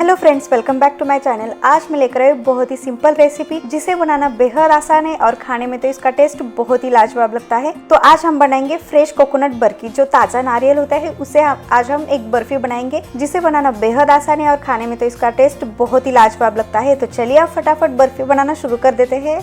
Hello friends, welcome back to my channel. आज मैं लेकर आई बहुत ही सिंपल रेसिपी जिसे बनाना बेहद आसान है और खाने में तो इसका टेस्ट बहुत ही लाजवाब लगता है। तो आज हम बनाएंगे फ्रेश कोकोनट बर्फी। जो ताज़ा नारियल होता है उसे आज हम एक बर्फी बनाएंगे जिसे बनाना बेहद आसान है और खाने में तो इसका टेस्ट बहुत ही लाजवाब लगता है। तो चलिए आप फटाफट बर्फी बनाना शुरू कर देते हैं।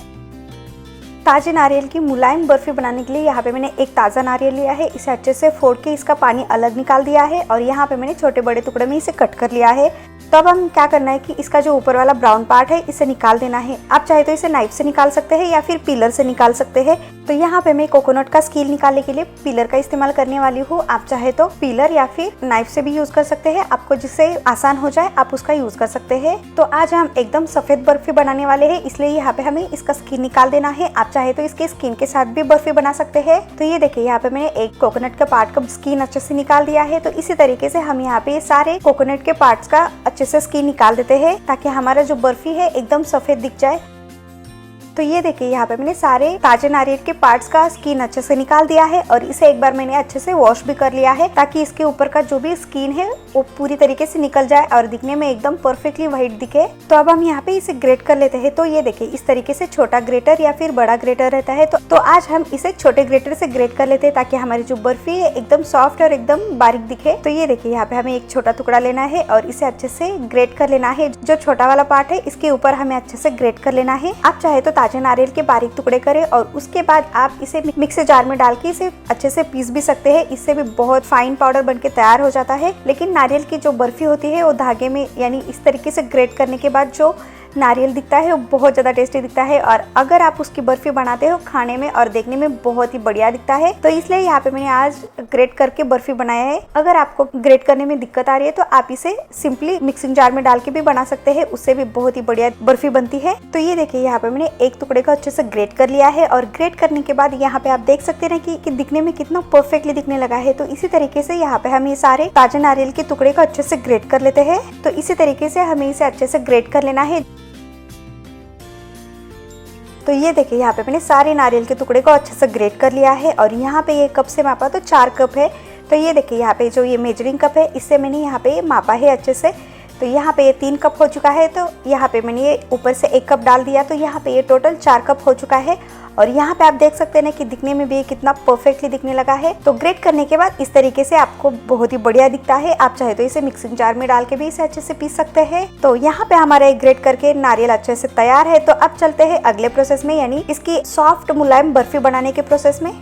ताजे नारियल की मुलायम बर्फी बनाने के लिए यहाँ पे मैंने एक ताज़ा नारियल लिया है। इसे अच्छे से फोड़ के इसका पानी अलग निकाल दिया है और यहाँ पे मैंने छोटे बड़े टुकड़े में इसे कट कर लिया है। तो अब हम क्या करना है कि इसका जो ऊपर वाला ब्राउन पार्ट है इसे निकाल देना है। आप चाहे तो इसे नाइफ से निकाल सकते हैं या फिर पीलर से निकाल सकते हैं। तो यहाँ पे मैं कोकोनट का स्कील निकालने के लिए पीलर का इस्तेमाल करने वाली हूँ। आप चाहे तो पीलर या फिर नाइफ से भी यूज कर सकते हैं। आपको जिससे आसान हो जाए आप उसका यूज कर सकते हैं। तो आज हम एकदम सफेद बर्फी बनाने वाले हैं, इसलिए यहाँ पे हमें इसका स्किन निकाल देना है। आप चाहे तो इसके स्किन के साथ भी बर्फी बना सकते हैं। तो ये देखिए, यहाँ पे मैंने एक कोकोनट का पार्ट का स्किन अच्छे से निकाल दिया है। तो इसी तरीके से हम यहाँ पे सारे कोकोनट के पार्ट्स का अच्छे से स्किन निकाल देते हैं ताकि हमारा जो बर्फी है एकदम सफेद दिख जाए। तो ये देखिए, यहाँ पे मैंने सारे ताजे नारियल के पार्ट्स का स्किन अच्छे से निकाल दिया है और इसे एक बार मैंने अच्छे से वॉश भी कर लिया है ताकि इसके ऊपर का जो भी स्किन है वो पूरी तरीके से निकल जाए और दिखने में एकदम परफेक्टली व्हाइट दिखे। तो अब हम यहाँ पे इसे ग्रेट कर लेते हैं। तो ये देखिए, इस तरीके से छोटा ग्रेटर या फिर बड़ा ग्रेटर रहता है। तो आज हम इसे छोटे ग्रेटर से ग्रेट कर लेते हैं ताकि हमारी जो बर्फी है एकदम सॉफ्ट और एकदम बारीक दिखे। तो ये देखिए, यहाँ पे हमें एक छोटा टुकड़ा लेना है और इसे अच्छे से ग्रेट कर लेना है। जो छोटा वाला पार्ट है इसके ऊपर हमें अच्छे से ग्रेट कर लेना है। आप चाहे तो ताजे नारियल के बारीक टुकड़े करें और उसके बाद आप इसे मिक्सर जार में डाल के इसे अच्छे से पीस भी सकते हैं। इससे भी बहुत फाइन पाउडर बनके तैयार हो जाता है। लेकिन नारियल की जो बर्फी होती है वो धागे में यानी इस तरीके से ग्रेट करने के बाद जो नारियल दिखता है वो बहुत ज़्यादा टेस्टी दिखता है और अगर आप उसकी बर्फी बनाते हो खाने में और देखने में बहुत ही बढ़िया दिखता है। तो इसलिए यहाँ पे मैंने आज ग्रेट करके बर्फी बनाया है। अगर आपको ग्रेट करने में दिक्कत आ रही है तो आप इसे सिंपली मिक्सिंग जार में डाल के भी बना सकते हैं, उससे भी बहुत ही बढ़िया बर्फी बनती है। तो ये देखिए, यहाँ पे मैंने एक टुकड़े को अच्छे से ग्रेट कर लिया है और ग्रेट करने के बाद यहाँ पे आप देख सकते हैं कि दिखने में कितना परफेक्टली दिखने लगा है। तो इसी तरीके से यहाँ पे हम ये सारे ताजे नारियल के टुकड़े को अच्छे से ग्रेट कर लेते हैं। तो इसी तरीके से हमें इसे अच्छे से ग्रेट कर लेना है। तो ये देखिए, यहाँ पे मैंने सारे नारियल के टुकड़े को अच्छे से ग्रेट कर लिया है और यहाँ पे ये कप से मापा तो 4 कप है। तो ये देखिए, यहाँ पे जो ये मेजरिंग कप है इससे मैंने यहाँ पे मापा है अच्छे से। तो यहाँ पे ये 3 कप हो चुका है। तो यहाँ पे मैंने ये ऊपर से 1 कप डाल दिया। तो यहाँ पे ये टोटल 4 कप हो चुका है और यहाँ पे आप देख सकते हैं कि दिखने में भी ये कितना परफेक्टली दिखने लगा है। तो ग्रेट करने के बाद इस तरीके से आपको बहुत ही बढ़िया दिखता है। आप चाहे तो इसे मिक्सिंग जार में डाल के भी इसे अच्छे से पीस सकते हैं। तो यहाँ पे हमारा एक ग्रेट करके नारियल अच्छे से तैयार है। तो अब चलते हैं अगले प्रोसेस में, यानी इसकी सॉफ्ट मुलायम बर्फी बनाने के प्रोसेस में।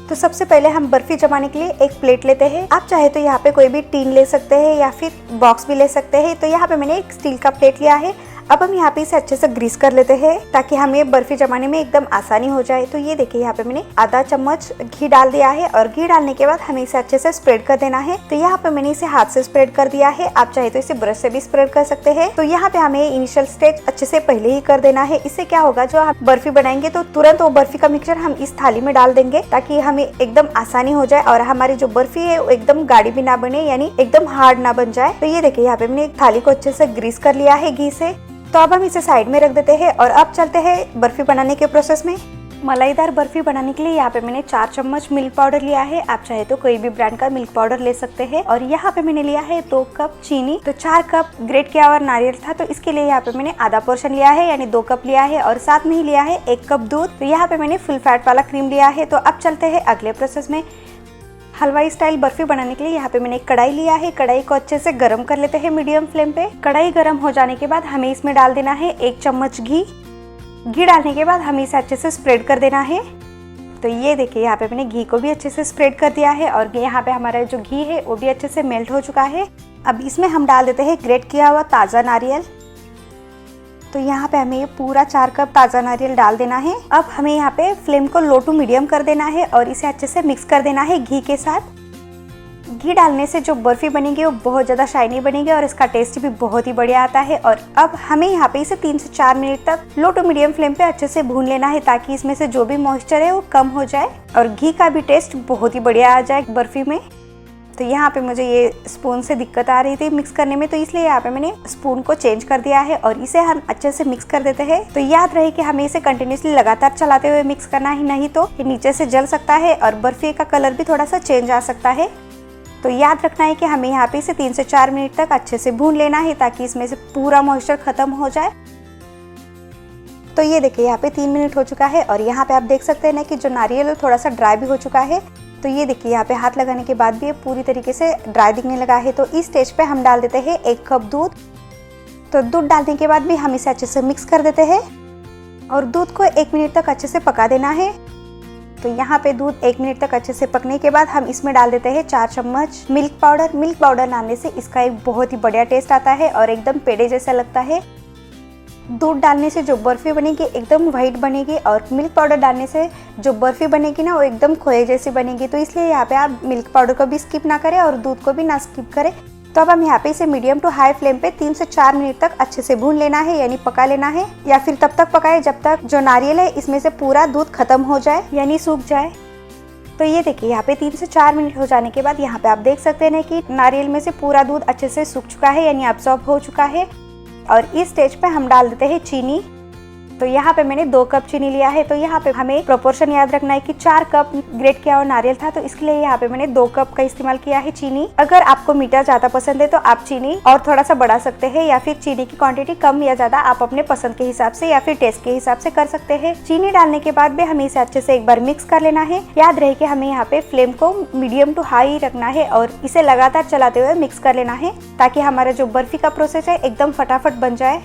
तो सबसे पहले हम बर्फी जमाने के लिए एक प्लेट लेते हैं। आप चाहे तो यहाँ पे कोई भी टीन ले सकते हैं या फिर बॉक्स भी ले सकते हैं। तो यहाँ पे मैंने एक स्टील का प्लेट लिया है। अब हम यहाँ पे इसे अच्छे से ग्रीस कर लेते हैं ताकि हमें बर्फी जमाने में एकदम आसानी हो जाए। तो ये देखिए, यहाँ पे मैंने आधा चम्मच घी डाल दिया है और घी डालने के बाद हमें इसे अच्छे से स्प्रेड कर देना है। तो यहाँ पे मैंने इसे हाथ से स्प्रेड कर दिया है। आप चाहे तो इसे ब्रश से भी स्प्रेड कर सकते हैं। तो यहाँ पे हमें इनिशियल स्टेज अच्छे से पहले ही कर देना है। इससे क्या होगा, जो आप बर्फी बनाएंगे तो तुरंत वो बर्फी का मिक्सचर हम इस थाली में डाल देंगे ताकि हमें एकदम आसानी हो जाए और हमारी जो बर्फी है वो एकदम गाढ़ी भी ना बने, यानी एकदम हार्ड ना बन जाए। तो ये देखिए, यहाँ पे मैंने एक थाली को अच्छे से ग्रीस कर लिया है घी से। तो अब हम इसे साइड में रख देते हैं और अब चलते हैं बर्फी बनाने के प्रोसेस में। मलाईदार बर्फी बनाने के लिए यहाँ पे मैंने 4 चम्मच मिल्क पाउडर लिया है। आप चाहे तो कोई भी ब्रांड का मिल्क पाउडर ले सकते हैं। और यहाँ पे मैंने लिया है 2 कप चीनी। तो 4 कप ग्रेट किया हुआ नारियल था, तो इसके लिए यहाँ पे मैंने आधा पोर्शन लिया है, यानी 2 कप लिया है और साथ में ही लिया है 1 कप दूध। तो यहाँ पे मैंने फुल फैट वाला क्रीम लिया है। तो अब चलते हैं अगले प्रोसेस में। हलवाई स्टाइल बर्फी बनाने के लिए यहाँ पे मैंने एक कढ़ाई लिया है। कढ़ाई को अच्छे से गर्म कर लेते हैं मीडियम फ्लेम पे। कढ़ाई गर्म हो जाने के बाद हमें इसमें डाल देना है 1 चम्मच घी। घी डालने के बाद हमें इसे अच्छे से स्प्रेड कर देना है। तो ये देखिए, यहाँ पे मैंने घी को भी अच्छे से स्प्रेड कर दिया है और यहाँ पे हमारा जो घी है वो भी अच्छे से मेल्ट हो चुका है। अब इसमें हम डाल देते हैं ग्रेट किया हुआ ताज़ा नारियल। तो यहाँ पे हमें ये पूरा 4 कप ताज़ा नारियल डाल देना है। अब हमें यहाँ पे फ्लेम को लो टू मीडियम कर देना है और इसे अच्छे से मिक्स कर देना है घी के साथ। घी डालने से जो बर्फी बनेगी वो बहुत ज़्यादा शाइनी बनेगी और इसका टेस्ट भी बहुत ही बढ़िया आता है। और अब हमें यहाँ पे इसे 3 से 4 मिनट तक लो टू मीडियम फ्लेम पे अच्छे से भून लेना है ताकि इसमें से जो भी मॉइस्चर है वो कम हो जाए और घी का भी टेस्ट बहुत ही बढ़िया आ जाए बर्फी में। तो यहाँ पे मुझे ये स्पून से दिक्कत आ रही थी मिक्स करने में, तो इसलिए यहाँ पे मैंने स्पून को चेंज कर दिया है और इसे हम अच्छे से मिक्स कर देते हैं। तो याद रहे कि हमें इसे कंटिन्यूसली लगातार चलाते हुए मिक्स करना ही, नहीं तो ये नीचे से जल सकता है और बर्फी का कलर भी थोड़ा सा चेंज आ सकता है। तो याद रखना है कि हमें यहाँ पे इसे 3 से 4 मिनट तक अच्छे से भून लेना है ताकि इसमें से पूरा मॉइस्चर खत्म हो जाए। तो ये देखिए यहाँ पे 3 मिनट हो चुका है और यहाँ पे आप देख सकते हैं ना कि जो नारियल है थोड़ा सा ड्राई भी हो चुका है। तो ये देखिए यहाँ पे हाथ लगाने के बाद भी ये पूरी तरीके से ड्राई दिखने लगा है। तो इस स्टेज पे हम डाल देते हैं 1 कप दूध। तो दूध डालने के बाद भी हम इसे अच्छे से मिक्स कर देते हैं और दूध को 1 मिनट तक अच्छे से पका देना है। तो यहाँ पे दूध 1 मिनट तक अच्छे से पकने के बाद हम इसमें डाल देते हैं 4 चम्मच मिल्क पाउडर। मिल्क पाउडर डालने से इसका एक बहुत ही बढ़िया टेस्ट आता है और एकदम पेड़े जैसा लगता है। दूध डालने से जो बर्फी बनेगी एकदम वाइट बनेगी और मिल्क पाउडर डालने से जो बर्फी बनेगी ना वो एकदम खोए जैसी बनेगी। तो इसलिए यहाँ पे आप मिल्क पाउडर को भी स्किप ना करें और दूध को भी ना स्किप करें। तो अब हम यहाँ पे इसे मीडियम टू हाई फ्लेम पे 3 से 4 मिनट तक अच्छे से भून लेना है, यानी पका लेना है, या फिर तब तक पकाए जब तक जो नारियल है इसमें से पूरा दूध खत्म हो जाए यानी सूख जाए। तो ये देखिए यहाँ पे 3 से 4 मिनट हो जाने के बाद यहाँ पे आप देख सकते हैं कि नारियल में से पूरा दूध अच्छे से सूख चुका है यानी अब्सॉर्ब हो चुका है। और इस स्टेज पे हम डाल देते हैं चीनी। तो यहाँ पे मैंने 2 कप चीनी लिया है। तो यहाँ पे हमें प्रोपोर्शन याद रखना है कि 4 कप ग्रेट किया हुआ नारियल था, तो इसके लिए यहाँ पे मैंने 2 कप का इस्तेमाल किया है चीनी। अगर आपको मीठा ज्यादा पसंद है तो आप चीनी और थोड़ा सा बढ़ा सकते हैं, या फिर चीनी की क्वांटिटी कम या ज्यादा आप अपने पसंद के हिसाब से या फिर टेस्ट के हिसाब से कर सकते हैं। चीनी डालने के बाद भी हमें इसे अच्छे से एक बार मिक्स कर लेना है। याद रहे कि हमें यहाँ पे फ्लेम को मीडियम टू हाई रखना है और इसे लगातार चलाते हुए मिक्स कर लेना है ताकि हमारा जो बर्फी का प्रोसेस है एकदम फटाफट बन जाए।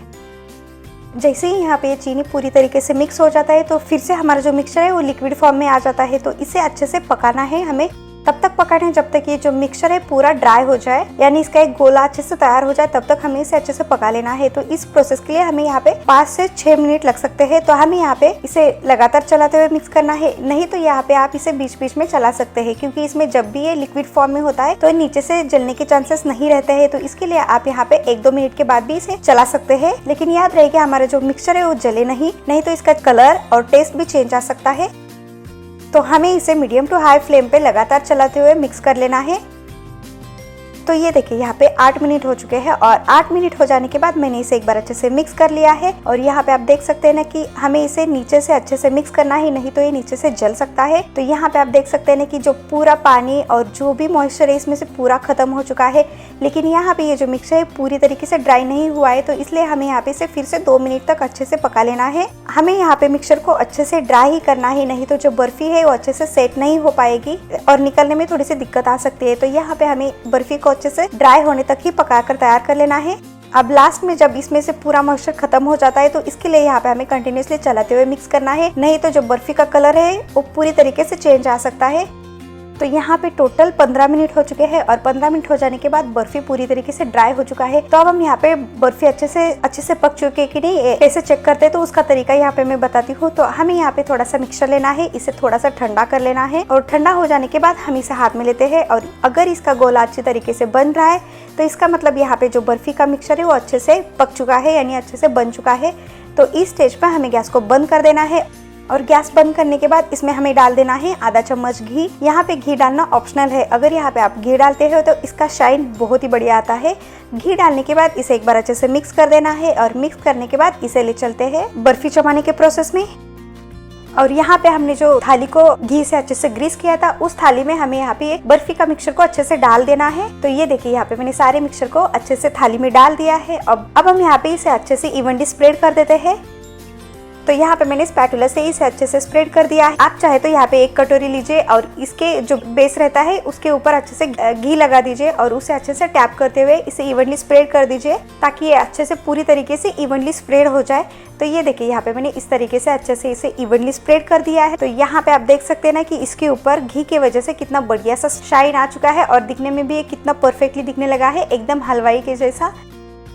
जैसे ही यहाँ पे ये चीनी पूरी तरीके से मिक्स हो जाता है तो फिर से हमारा जो मिक्सचर है वो लिक्विड फॉर्म में आ जाता है। तो इसे अच्छे से पकाना है, हमें तब तक पकाना है जब तक ये जो मिक्सचर है पूरा ड्राई हो जाए, यानी इसका एक गोला अच्छे से तैयार हो जाए, तब तक हमें इसे अच्छे से पका लेना है। तो इस प्रोसेस के लिए हमें यहाँ पे 5 से 6 मिनट लग सकते हैं। तो हमें यहाँ पे इसे लगातार चलाते हुए मिक्स करना है, नहीं तो यहाँ पे आप इसे बीच बीच में चला सकते हैं, क्योंकि इसमें जब भी ये लिक्विड फॉर्म में होता है तो नीचे से जलने के चांसेस नहीं रहते हैं। तो इसके लिए आप यहाँ पे 1-2 मिनट के बाद भी इसे चला सकते हैं, लेकिन याद रहे कि हमारा जो मिक्सचर है वो जले नहीं तो इसका कलर और टेस्ट भी चेंज आ सकता है। तो हमें इसे मीडियम टू हाई फ्लेम पे लगातार चलाते हुए मिक्स कर लेना है। तो ये देखिए यहाँ पे 8 मिनट हो चुके हैं और 8 मिनट हो जाने के बाद मैंने इसे एक बार अच्छे से मिक्स कर लिया है। और यहाँ पे आप देख सकते हैं ना कि हमें इसे नीचे से अच्छे से मिक्स करना है, नहीं तो ये नीचे से जल सकता है। तो यहाँ पे आप देख सकते हैं ना कि जो पूरा पानी और जो भी मॉइस्चर है इसमें से पूरा खत्म हो चुका है, लेकिन यहाँ पे ये जो मिक्सचर है पूरी तरीके से ड्राई नहीं हुआ है। तो इसलिए हमें यहाँ पे इसे फिर से 2 मिनट तक अच्छे से पका लेना है। हमें यहाँ पे मिक्सचर को अच्छे से ड्राई ही करना है, नहीं तो जो बर्फी है वो अच्छे से सेट नहीं हो पाएगी और निकलने में थोड़ी सी दिक्कत आ सकती है। तो यहाँ पे हमें बर्फी को अच्छे से ड्राई होने तक ही पकाकर तैयार कर लेना है। अब लास्ट में जब इसमें से पूरा मॉइस्चर खत्म हो जाता है तो इसके लिए यहाँ पे हमें कंटिन्यूसली चलाते हुए मिक्स करना है, नहीं तो जो बर्फी का कलर है वो पूरी तरीके से चेंज आ सकता है। तो यहाँ पे टोटल 15 मिनट हो चुके हैं और 15 मिनट हो जाने के बाद बर्फी पूरी तरीके से ड्राई हो चुका है। तो अब हम यहाँ पे बर्फी अच्छे से पक चुके कि नहीं कैसे चेक करते हैं, तो उसका तरीका यहाँ पे मैं बताती हूँ। तो हमें यहाँ पे थोड़ा सा मिक्सचर लेना है, इसे थोड़ा सा ठंडा कर लेना है और ठंडा हो जाने के बाद हम इसे हाथ में लेते हैं और अगर इसका गोला अच्छी तरीके से बन रहा है तो इसका मतलब यहाँ पे जो बर्फी का मिक्सचर है वो अच्छे से पक चुका है, यानी अच्छे से बन चुका है। तो इस स्टेज पर हमें गैस को बंद कर देना है और गैस बंद करने के बाद इसमें हमें डाल देना है आधा चम्मच घी। यहाँ पे घी डालना ऑप्शनल है, अगर यहाँ पे आप घी डालते हो तो इसका शाइन बहुत ही बढ़िया आता है। घी डालने के बाद इसे एक बार अच्छे से मिक्स कर देना है और मिक्स करने के बाद इसे ले चलते हैं बर्फी जमाने के प्रोसेस में। और यहाँ पे हमने जो थाली को घी से अच्छे से ग्रीस किया था उस थाली में हमें यहाँ पे बर्फी का मिक्सचर को अच्छे से डाल देना है। तो ये देखिए यहाँ पे मैंने सारे मिक्सचर को अच्छे से थाली में डाल दिया है। अब हम यहाँ पे इसे अच्छे से इवनली स्प्रेड कर देते हैं। तो यहाँ पे मैंने स्पैटुला से इसे अच्छे से स्प्रेड कर दिया है। आप चाहे तो यहाँ पे एक कटोरी लीजिए और इसके जो बेस रहता है उसके ऊपर अच्छे से घी लगा दीजिए और उसे अच्छे से टैप करते हुए इसे इवनली स्प्रेड कर दीजिए ताकि ये अच्छे से पूरी तरीके से इवनली स्प्रेड हो जाए। तो ये देखिए यहाँ पे मैंने इस तरीके से अच्छे से इसे इवनली स्प्रेड कर दिया है। तो यहाँ पे आप देख सकते हैं ना कि इसके ऊपर घी की वजह से कितना बढ़िया सा शाइन आ चुका है और दिखने में भी ये कितना परफेक्टली दिखने लगा है, एकदम हलवाई के जैसा।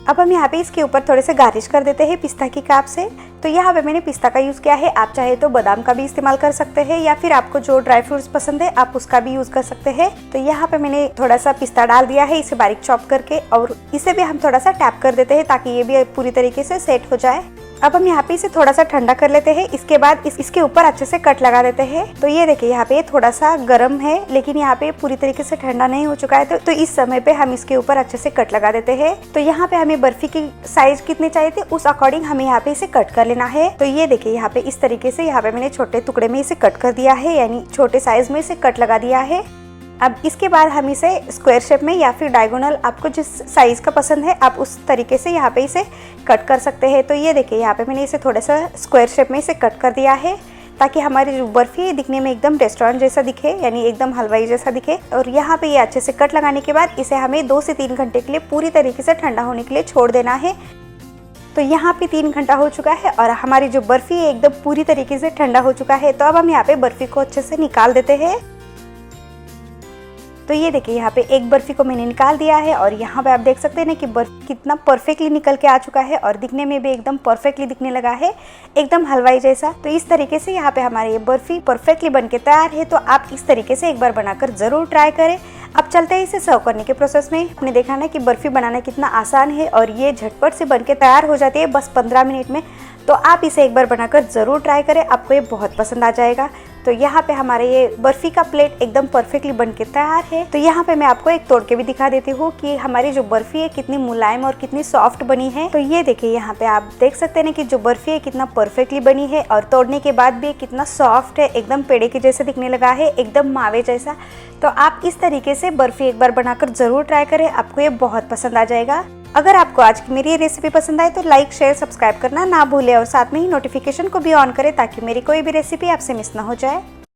अब हम यहाँ पे इसके ऊपर थोड़े से गार्निश कर देते हैं पिस्ता की कैप से। तो यहाँ पे मैंने पिस्ता का यूज़ किया है, आप चाहे तो बादाम का भी इस्तेमाल कर सकते हैं या फिर आपको जो ड्राई फ्रूट्स पसंद है आप उसका भी यूज़ कर सकते हैं। तो यहाँ पे मैंने थोड़ा सा पिस्ता डाल दिया है, इसे बारीक चॉप करके, और इसे भी हम थोड़ा सा टैप कर देते हैं ताकि ये भी पूरी तरीके से सेट हो जाए। अब हम यहाँ पे इसे थोड़ा सा ठंडा कर लेते हैं। इसके बाद इसके ऊपर अच्छे से कट लगा देते हैं। तो ये देखिए यहाँ पे थोड़ा सा गर्म है लेकिन यहाँ पे पूरी तरीके से ठंडा नहीं हो चुका है। तो इस समय पे हम इसके ऊपर अच्छे से कट लगा देते हैं। तो यहाँ पे हमें बर्फी की साइज कितने चाहिए थे उस अकॉर्डिंग हमें यहाँ पे इसे कट कर लेना है। तो ये देखिए यहाँ पे इस तरीके से यहाँ पे मैंने छोटे टुकड़े में इसे कट कर दिया है, यानी छोटे साइज में इसे कट लगा दिया है। अब इसके बाद हम इसे स्क्वायर शेप में या फिर डायगोनल, आपको जिस साइज़ का पसंद है आप उस तरीके से यहाँ पे इसे कट कर सकते हैं। तो ये देखिए यहाँ पे मैंने इसे थोड़ा सा स्क्वायर शेप में इसे कट कर दिया है, ताकि हमारी जो बर्फ़ी है दिखने में एकदम रेस्टोरेंट जैसा दिखे, यानी एकदम हलवाई जैसा दिखे। और यहाँ पे ये अच्छे से कट लगाने के बाद इसे हमें 2 से 3 घंटे के लिए पूरी तरीके से ठंडा होने के लिए छोड़ देना है। तो यहाँ पे 3 घंटा हो चुका है और हमारी जो बर्फ़ी है एकदम पूरी तरीके से ठंडा हो चुका है। तो अब हम यहाँ पे बर्फ़ी को अच्छे से निकाल देते हैं। तो ये देखिए यहाँ पे एक बर्फ़ी को मैंने निकाल दिया है और यहाँ पे आप देख सकते हैं ना कि बर्फ़ कितना परफेक्टली निकल के आ चुका है और दिखने में भी एकदम परफेक्टली दिखने लगा है, एकदम हलवाई जैसा। तो इस तरीके से यहाँ पे हमारी ये बर्फ़ी परफेक्टली बनके तैयार है। तो आप इस तरीके से एक बार बनाकर ज़रूर ट्राई करें। अब चलते हैं इसे सर्व करने के प्रोसेस में। आपने देखा ना कि बर्फ़ी बनाना कितना आसान है और ये झटपट से बनके तैयार हो जाती है बस 15 मिनट में। तो आप इसे एक बार बनाकर ज़रूर ट्राई करें, आपको ये बहुत पसंद आ जाएगा। तो यहाँ पे हमारे ये बर्फ़ी का प्लेट एकदम परफेक्टली बनके तैयार है। तो यहाँ पे मैं आपको एक तोड़ के भी दिखा देती हूँ कि हमारी जो बर्फ़ी है कितनी मुलायम और कितनी सॉफ्ट बनी है। तो ये देखिए यहाँ पे आप देख सकते हैं कि जो बर्फ़ी है कितना परफेक्टली बनी है और तोड़ने के बाद भी कितना सॉफ्ट है, एकदम पेड़े के जैसे दिखने लगा है, एकदम मावे जैसा। तो आप इस तरीके से बर्फ़ी एक बार बनाकर ज़रूर ट्राई करें, आपको ये बहुत पसंद आ जाएगा। अगर आपको आज की मेरी ये रेसिपी पसंद आए तो लाइक, शेयर, सब्सक्राइब करना ना भूलें और साथ में ही नोटिफिकेशन को भी ऑन करें ताकि मेरी कोई भी रेसिपी आपसे मिस ना हो जाए।